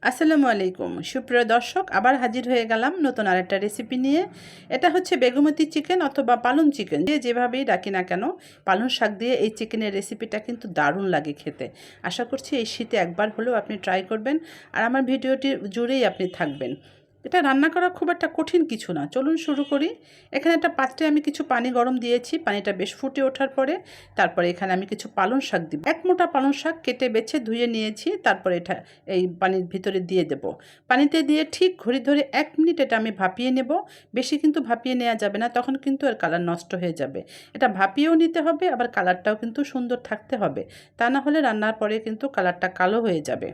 আসসালামু আলাইকুম সুপ্রিয় দর্শক, আবার হাজির হয়ে গেলাম নতুন আরেকটা রেসিপি নিয়ে। এটা হচ্ছে বেগুমতি চিকেন অথবা পালং চিকেন, যেভাবেই ডাকি না কেন, পালং শাক দিয়ে এই চিকেনের রেসিপিটা কিন্তু দারুণ লাগে খেতে। আশা করছি এই শীতে একবার হলেও আপনি ট্রাই করবেন, আর আমার ভিডিওটি জুড়েই আপনি থাকবেন। এটা রান্না করা খুব একটা কঠিন কিছু না, চলুন শুরু করি। এখানে একটা পাত্রে আমি কিছু পানি গরম দিয়েছি, পানিটা বেশ ফুটে ওঠার পরে তারপরে এখানে আমি কিছু পালং শাক দিব। এক মোটা পালং শাক কেটে বেছে ধুয়ে নিয়েছি, তারপরে এটা এই পানির ভিতরে দিয়ে দেব। পানিতে দিয়ে ঠিক ঘড়ি ধরে 1 মিনিট এটা আমি ভাপিয়ে নেব। বেশি কিন্তু ভাপিয়ে নেওয়া যাবে না, তখন কিন্তু এর কালার নষ্ট হয়ে যাবে। এটা ভাপিয়েও নিতে হবে, আবার কালারটাও কিন্তু সুন্দর থাকতে হবে, তা না হলে রান্নার পরে কিন্তু কালারটা কালো হয়ে যাবে।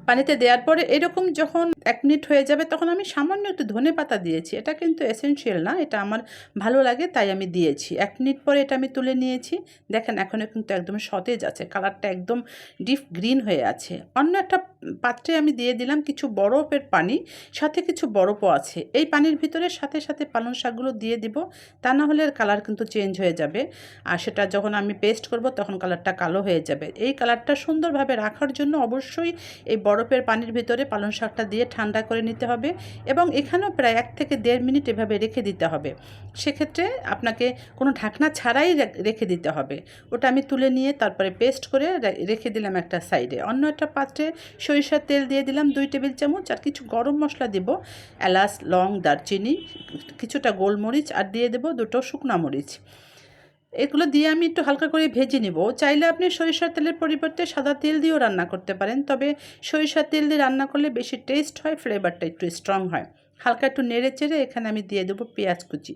পানিতে দেওয়ার পরে এরকম যখন 1 মিনিট হয়ে যাবে, তখন আমি সামান্য একটু ধনে পাতা দিয়েছি। এটা কিন্তু এসেনশিয়াল না, এটা আমার ভালো লাগে তাই আমি দিয়েছি। 1 মিনিট পরে এটা আমি তুলে নিয়েছি। দেখেন এখনও কিন্তু একদম সতেজ আছে, কালারটা একদম ডিপ গ্রিন হয়ে আছে। অন্য একটা পাত্রে আমি দিয়ে দিলাম কিছু বরফের পানি, সাথে কিছু বরফও আছে। এই পানির ভিতরে সাথে সাথে পালং শাকগুলো দিয়ে দিব, তা না হলে এর কালার কিন্তু চেঞ্জ হয়ে যাবে। আর সেটা যখন আমি পেস্ট করব তখন কালারটা কালো হয়ে যাবে। এই কালারটা সুন্দরভাবে রাখার জন্য অবশ্যই এই বরফের পানির ভিতরে পালং শাকটা দিয়ে ঠান্ডা করে নিতে হবে, এবং এখানেও প্রায় 1 থেকে 1.5 মিনিট এভাবে রেখে দিতে হবে। সেক্ষেত্রে আপনাকে কোনো ঢাকনা ছাড়াই রেখে দিতে হবে। ওটা আমি তুলে নিয়ে তারপরে পেস্ট করে রেখে দিলাম একটা সাইডে। অন্য একটা পাত্রে সরিষার তেল দিয়ে দিলাম 2 টেবিল চামচ, আর কিছু গরম মশলা দেব, এলাচ, লং, দারচিনি, কিছুটা গোলমরিচ, আর দিয়ে দেব 2টো শুকনো মরিচ। এগুলো দিয়ে আমি একটু হালকা করে ভেজে নেব। চাইলে আপনি সরিষার তেলের পরিবর্তে সাদা তেল দিয়েও রান্না করতে পারেন, তবে সরিষার তেল দিয়ে রান্না করলে বেশি টেস্ট হয়, ফ্লেভারটা একটু স্ট্রং হয়। হালকা একটু নেড়ে চেড়ে এখানে আমি দিয়ে দেবো পেঁয়াজ কুচি।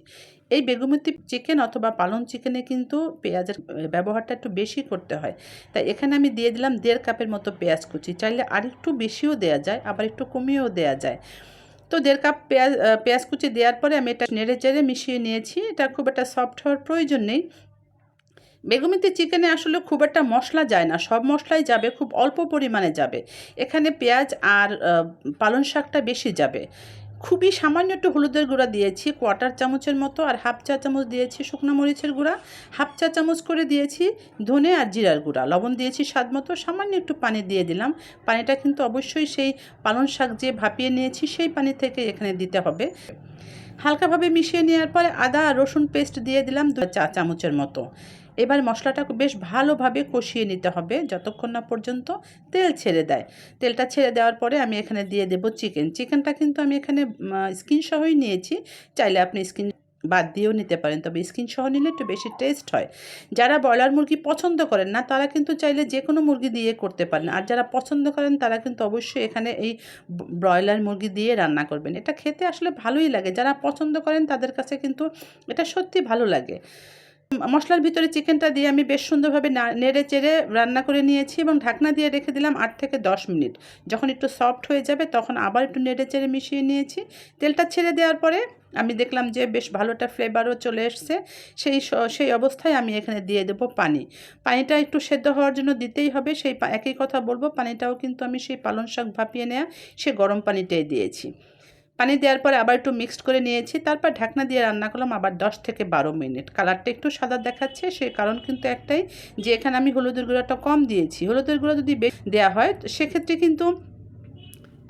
এই বেগুমতি চিকেন অথবা পালং চিকেনে কিন্তু পেঁয়াজের ব্যবহারটা একটু বেশি করতে হয়, তাই এখানে আমি দিয়ে দিলাম 1.5 কাপের মতো পেঁয়াজ কুচি। চাইলে আর একটু বেশিও দেওয়া যায়, আবার একটু কমিয়েও দেওয়া যায়। তো 1.5 কাপ পেঁয়াজ কুচি দেওয়ার পরে আমি এটা নেড়ে চেড়ে মিশিয়ে নিয়েছি। এটা খুব একটা সফট হওয়ার প্রয়োজন নেই। বেগুমিতে চিকেনে আসলে খুব একটা মশলা যায় না, সব মশলাই যাবে, খুব অল্প পরিমাণে যাবে। এখানে পেঁয়াজ আর পালং শাকটা বেশি যাবে। খুবই সামান্য একটু হলুদের গুঁড়া দিয়েছি 1/4 চামচের মতো, আর 1/2 চা চামচ দিয়েছি শুকনো মরিচের গুঁড়া, 1/2 চা চামচ করে দিয়েছি ধনে আর জিরার গুঁড়া, লবণ দিয়েছি স্বাদ মতো, সামান্য একটু পানি দিয়ে দিলাম। পানিটা কিন্তু অবশ্যই সেই পালং শাক যে ভাপিয়ে নিয়েছি সেই পানি থেকে এখানে দিতে হবে। হালকাভাবে মিশিয়ে নেওয়ার পরে আদা আর রসুন পেস্ট দিয়ে দিলাম 2 চা চামচের মতো। এবার মশলাটা বেশ ভালোভাবে কষিয়ে নিতে হবে যতক্ষণ না পর্যন্ত তেল ছেড়ে দেয়। তেলটা ছেড়ে দেওয়ার পরে আমি এখানে দিয়ে দেব চিকেনটা কিন্তু আমি এখানে স্কিন সহই নিয়েছি। চাইলে আপনি স্কিন বাদ দিয়েও নিতে পারেন, তবে স্কিন সহ নিলে একটু বেশি টেস্ট হয়। যারা ব্রয়লার মুরগি পছন্দ করেন না তারা কিন্তু চাইলে যে কোনো মুরগি দিয়ে করতে পারেন, আর যারা পছন্দ করেন তারা কিন্তু অবশ্যই এখানে এই ব্রয়লার মুরগি দিয়ে রান্না করবেন। এটা খেতে আসলে ভালোই লাগে, যারা পছন্দ করেন তাদের কাছে কিন্তু এটা সত্যি ভালো লাগে। মশলার ভিতরে চিকেনটা দিয়ে আমি বেশ সুন্দরভাবে নেড়ে চেড়ে রান্না করে নিয়েছি, এবং ঢাকনা দিয়ে রেখে দিলাম 8 থেকে 10 মিনিট। যখন একটু সফট হয়ে যাবে তখন আবার একটু নেড়ে চেড়ে মিশিয়ে নিয়েছি। তেলটা ছেড়ে দেওয়ার পরে আমি দেখলাম যে বেশ ভালোটা ফ্লেভারও চলে এসছে। সেই অবস্থায় আমি এখানে দিয়ে দেবো পানি। পানিটা একটু সেদ্ধ হওয়ার জন্য দিতেই হবে। সেই একই কথা বলবো, পানিটাও কিন্তু আমি সেই পালং শাক ভাপিয়ে নেওয়া সে গরম পানিটাই দিয়েছি। পানি দেওয়ার পরে আবার একটু মিক্সড করে নিয়েছি, তারপর ঢাকনা দিয়ে রান্না করলাম আবার 10 থেকে 12 মিনিট। কালারটা একটু সাদা দেখাচ্ছে, সেই কারণ কিন্তু একটাই, যে এখানে আমি হলুদের গুঁড়োটা কম দিয়েছি। হলুদের গুঁড়ো যদি বেশি দেওয়া হয় সেক্ষেত্রে কিন্তু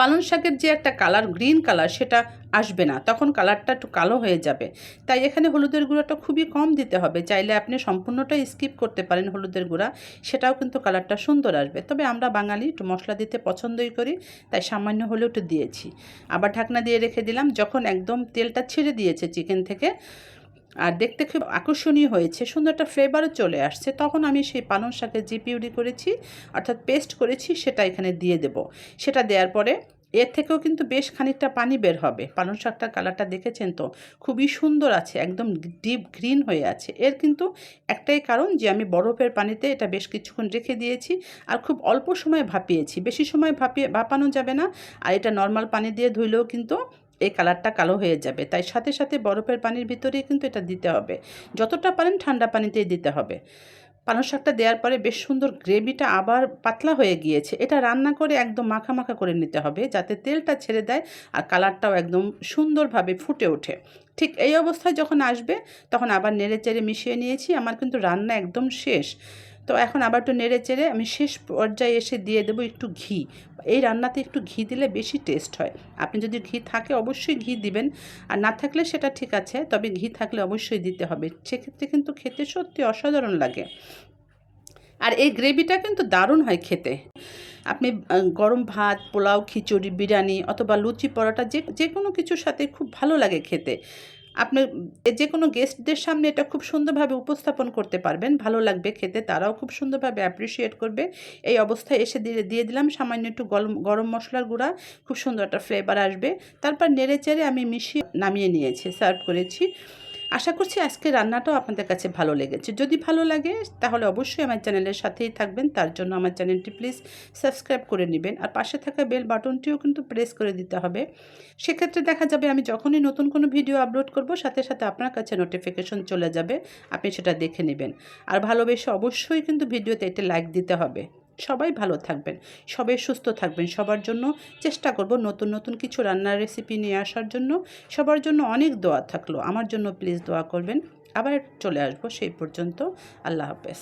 পালং শাকের যে একটা কালার, গ্রিন কালার, সেটা আসবে না, তখন কালারটা একটু কালো হয়ে যাবে। তাই এখানে হলুদের গুঁড়োটা খুবই কম দিতে হবে। চাইলে আপনি সম্পূর্ণটাই স্কিপ করতে পারেন হলুদের গুঁড়া, সেটাও কিন্তু কালারটা সুন্দর আসবে। তবে আমরা বাঙালি একটু মশলা দিতে পছন্দই করি, তাই সামান্য হলেও একটু দিয়েছি। আবার ঢাকনা দিয়ে রেখে দিলাম। যখন একদম তেলটা ছেড়ে দিয়েছে চিকেন থেকে, আর দেখতে খুব আকর্ষণীয় হয়েছে, সুন্দর একটা ফ্লেভারও চলে আসছে, তখন আমি সেই পালং শাকের যে পিউরি করেছি অর্থাৎ পেস্ট করেছি সেটা এখানে দিয়ে দেব। সেটা দেওয়ার পরে এর থেকেও কিন্তু বেশ খানিকটা পানি বের হবে। পালং শাকটার কালারটা দেখেছেন তো, খুবই সুন্দর আছে, একদম ডিপ গ্রিন হয়ে আছে। এর কিন্তু একটাই কারণ যে আমি বরফের পানিতে এটা বেশ কিছুক্ষণ রেখে দিয়েছি, আর খুব অল্প সময় ভাপিয়েছি, বেশি সময় ভাপানো যাবে না। আর এটা নর্মাল পানি দিয়ে ধুইলেও কিন্তু এই কালারটা কালো হয়ে যাবে, তাই সাথে সাথে বরফের পানির ভিতরেই কিন্তু এটা দিতে হবে। যতটা পারেন ঠান্ডা পানিতেই দিতে হবে। পালং শাকটা দেওয়ার পরে বেশ সুন্দর গ্রেভিটা আবার পাতলা হয়ে গিয়েছে। এটা রান্না করে একদম মাখা মাখা করে নিতে হবে, যাতে তেলটা ছেড়ে দেয় আর কালারটাও একদম সুন্দরভাবে ফুটে ওঠে। ঠিক এই অবস্থায় যখন আসবে তখন আবার নেড়ে চেড়ে মিশিয়ে নিয়েছি। আমার কিন্তু রান্না একদম শেষ। তো এখন আবার একটু নেড়ে চেড়ে আমি শেষ পর্যায়ে এসে দিয়ে দেবো একটু ঘি। এই রান্নাতে একটু ঘি দিলে বেশি টেস্ট হয়। আপনি যদি ঘি থাকে অবশ্যই ঘি দিবেন, আর না থাকলে সেটা ঠিক আছে, তবে ঘি থাকলে অবশ্যই দিতে হবে। সেক্ষেত্রে কিন্তু খেতে সত্যি অসাধারণ লাগে। আর এই গ্রেভিটা কিন্তু দারুণ হয় খেতে। আপনি গরম ভাত, পোলাও, খিচুড়ি, বিরিয়ানি অথবা লুচি, পরোটা যে কোনো কিছুর সাথে খুব ভালো লাগে খেতে। আপনি যে কোনো গেস্টদের সামনে এটা খুব সুন্দরভাবে উপস্থাপন করতে পারবেন, ভালো লাগবে খেতে, তারাও খুব সুন্দরভাবে অ্যাপ্রিসিয়েট করবে। এই অবস্থায় এসে দিয়ে দিলাম সামান্য একটু গরম মশলার গুঁড়া, খুব সুন্দর একটা ফ্লেভার আসবে। তারপর নেড়ে চেড়ে আমি মিশিয়ে নামিয়ে নিয়েছি, সার্ভ করেছি। আশা করছি আজকের রান্নাটাও আপনাদের কাছে ভালো লেগেছে। যদি ভালো লাগে তাহলে অবশ্যই আমার চ্যানেলের সাথেই থাকবেন। তার জন্য আমার চ্যানেলটি প্লিজ সাবস্ক্রাইব করে নেবেন, আর পাশে থাকা বেল বাটনটিও কিন্তু প্রেস করে দিতে হবে। সেক্ষেত্রে দেখা যাবে আমি যখনই নতুন কোনো ভিডিও আপলোড করব সাথে সাথে আপনার কাছে নোটিফিকেশন চলে যাবে, আপনি সেটা দেখে নেবেন। আর ভালোবেসে অবশ্যই কিন্তু ভিডিওতে একটা লাইক দিতে হবে। সবাই ভালো থাকবেন, সবাই সুস্থ থাকবেন। সবার জন্য চেষ্টা করব নতুন নতুন কিছু রান্নার রেসিপি নিয়ে আসার জন্য। সবার জন্য অনেক দোয়া থাকলো, আমার জন্য প্লিজ দোয়া করবেন। আবার চলে আসবো, সেই পর্যন্ত আল্লাহ হাফেজ।